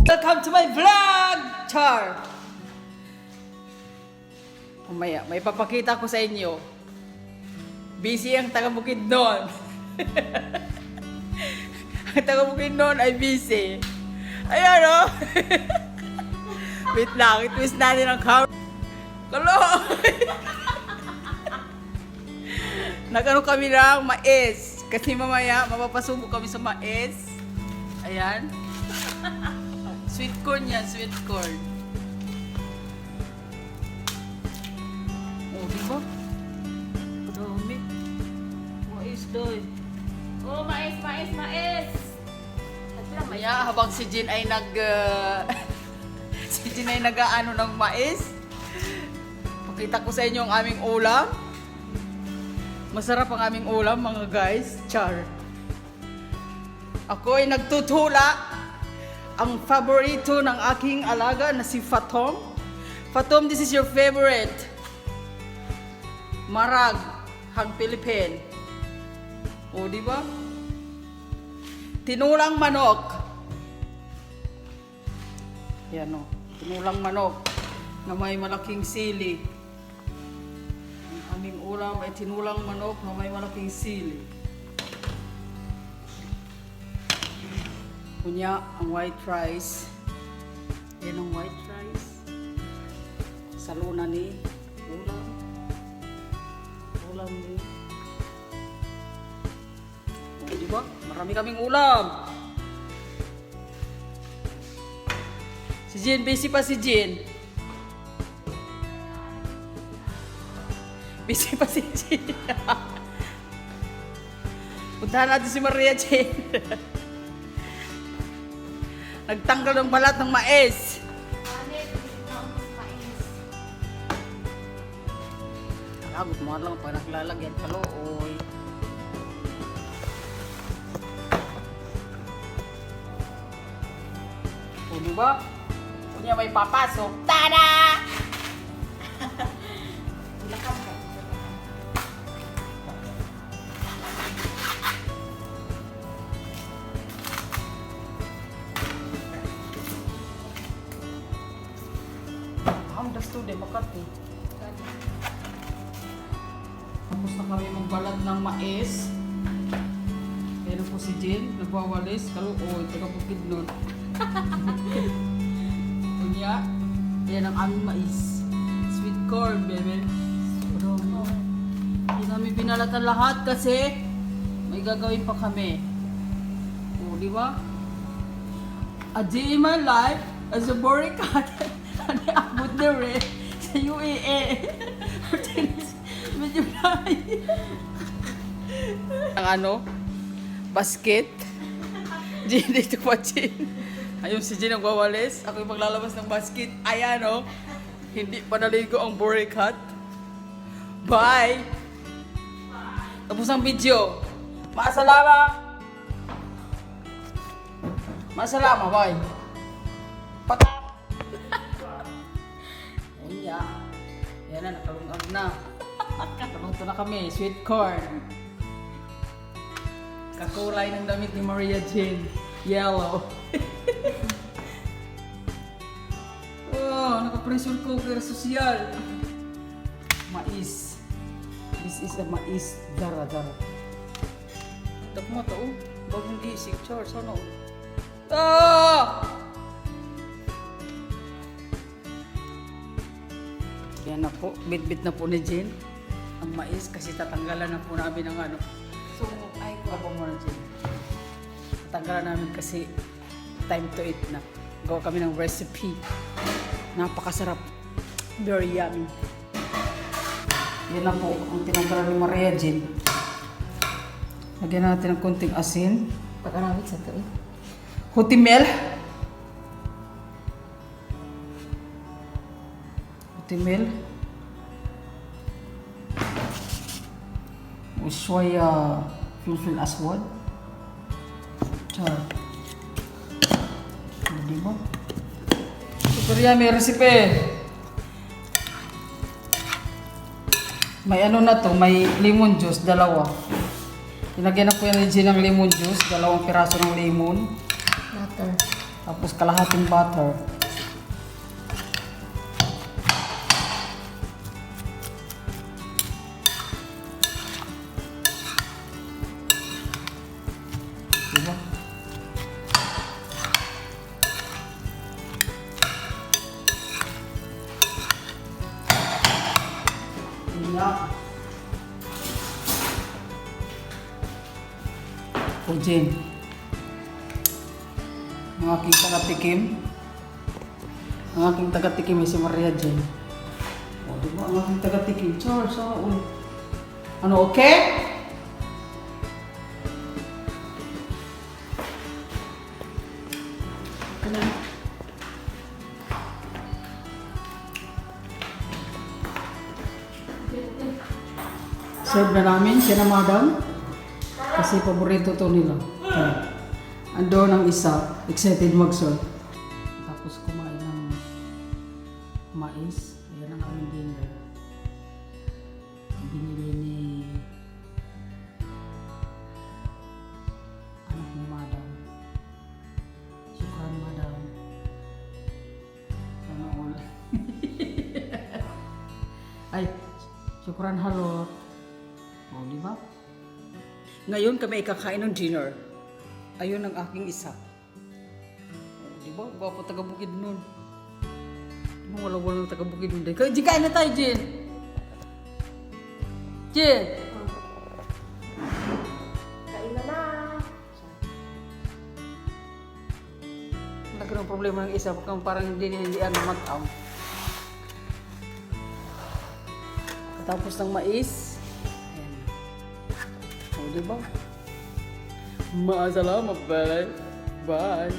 Welcome to my vlog, Char! Umaya, may papakita ko sa inyo. Busy ang taga Bukidnon. Ang taga Bukidnon ay busy. Ayan o. Wait lang, i-twist natin ang camera. Kalo! Nagano kami ng mais. Kasi mamaya, mapapasubo kami sa mais. Ayan. Sweet corn yan, sweet corn. Oh, di ba? Dami. Mais doy. Oh, mais, mais, mais! Maya, habang si Jean ay si Jean ay nag-aano ng mais. Pakita ko sa inyo ang aming ulam. Masarap ang aming ulam, mga guys. Char. Ako ay nagtutula. Ang favorito ng aking alaga na si Fatom. Fatom, this is your favorite. Marag, hang Philippine. O, di ba? Tinulang manok. Yan o. Tinulang manok na may malaking sili. Ang aming ulam ay tinulang manok na may malaking sili. Kunya, ang white rice. Yan ang white rice. Saluna ni. Ulam. Ulam ni. O, diba? Marami kaming ulam. Si Jean, busy pa si Jean. Busy pa si Jean. Puntahan natin si Maria Jean. Nagtanggal ng balat ng mais. Nakagot mo lang pag naglalagyan kalooy. O, diba? Kunya may papasok. Tada! Ang dasto din, Makati. Tapos na kami magbalat ng mais. Kaya po si Jean, nagwawalis. Kaluoy, taga-Bukidnon. Kunya, yan ang aming mais. Sweet corn, baby. Hindi namin binalatan lahat kasi may gagawin pa kami. O, di ba? A day in my life as a boring cat. Abot na rin sa UAE. Medyo nahi. Ang ano? Basket. Jean, dito pa Jean. Ayun si Jean nagwawalis. Ako yung maglalabas ng basket. Ayan o. Hindi pa naligo ang boring cat. Bye! Tapos ang video. Maasalama! Maasalama, bye! Patak! Yan na, nakalungag na. Nakalungto na kami, sweet corn. Kakulay ng damit ni Maria Jean. Yellow. Oh, naka-pressure cooker social. Mais. This is a mais. Dara-dara. Ito mo ito, oh. Bagong gising, Charles. Ano? Ah! Yan na po, bit-bit na po ni Jean ang mais kasi tatanggalan na po namin ng ano. So, ay ko po muna Jean. Tatanggalan namin kasi time to eat na. Gawa kami ng recipe. Napakasarap. Very yummy. Yan na po ang tinanggalan ni Maria Jean. Lagyan natin ng konting asin. Pag-arawit sa ito eh. Hutimel. Timel. وشوية فلفل أسود. Di ba? Super yummy recipe. May ano na to, may lemon juice, dalawa. Ilagyan na po yan ni Jean ng lemon juice, 2 piraso ng lemon. Butter. Tapos kalahating butter. Diba? Iya. O Jen, ang aking taga-tikim. Ang aking taga-tikim ay si Maria Jen. O, diba? Ang aking taga-tikim. Charles, ano, okay? Ano? Serve na namin, siya na madam. Kasi paborito to nila. Ando ng isa, excited mag-serve. Tapos kumain ng mais. Ayan ang aming dinner. Binili ni anak ni madam. Syukran madam. Sana all. Ay, syukran halot. O, di ba? Ngayon kami ikakain ng dinner. Ayun ang aking isa. O, di ba? Gwapo taga-bukid nun. Di ba wala-wala taga-bukid nun. Jin, kain na tayo, Jin! Jin! Kain na na. Nagkaroon ng problema ng isa. Parang hindi mag-am. Tapos ng mais. O, diba? Maasalamat, bye. Bye.